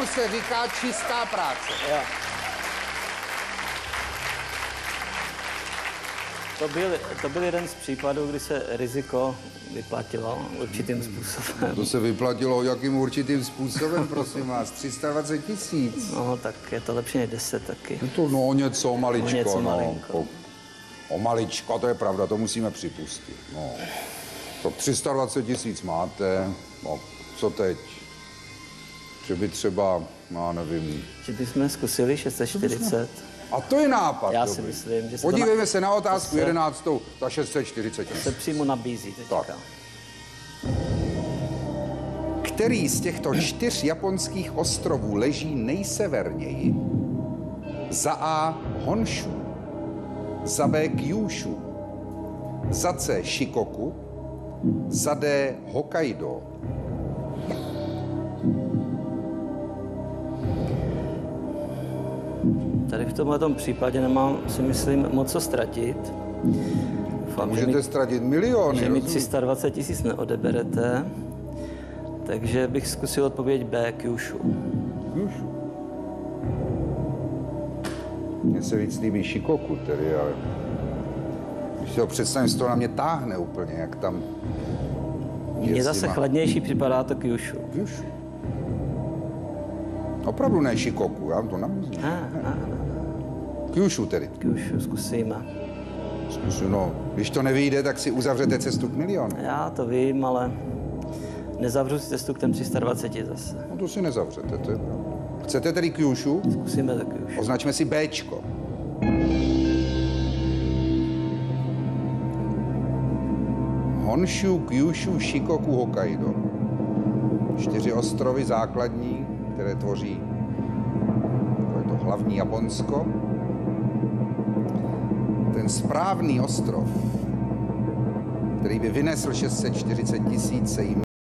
Tomu se říká čistá práce. Jo. To byl jeden z případů, kdy se riziko vyplatilo určitým způsobem. To se vyplatilo jakým určitým způsobem, prosím vás? 320 000. No, tak je to lepší než 10 taky. No něco maličko, No, něco no. malinko. O maličko, to je pravda, to musíme připustit. No. To 320 000 máte, no, co teď? Že by třeba, já nevím... Že bychom zkusili 640. A to je nápad. Já dobrý. si myslím, že se Podívejme se na otázku to se- 11. za 640 000. se přímo nabízí teďka. Tak. Který z těchto 4 japonských ostrovů leží nejseverněji? Za A. Honshu, za B. Kyushu, za C. Shikoku, za D. Hokkaido. Tady v tomhle případě nemám, si myslím, moc co ztratit. Doufám, Můžete ztratit miliony. že mi rozumíte? 320 000 neodeberete. Takže bych zkusil odpověď B, Kyushu. Kyushu. Mně se víc líbí Shikoku tedy, ale když si ho představím, to na mě táhne úplně, jak tam Mně zase zima. chladnější připadá to Kyushu. Kyushu. Opravdu ne Shikoku, já vám to nabízím. Kyushu tedy. Kyushu zkusíme. Zkusu, no, když to nevyjde, tak si uzavřete cestu k milionu. Já to vím, ale nezavřu si cestu k těm 320 zase. No to si nezavřete, to je pravda. Chcete tedy Kyushu? Zkusíme to Kyushu. Označme si Bčko. Honshu, Kyushu, Shikoku, Hokkaido. 4 ostrovy základní, které tvoří to hlavní Japonsko. Ten správný ostrov, který by vynesl 640 000, se jim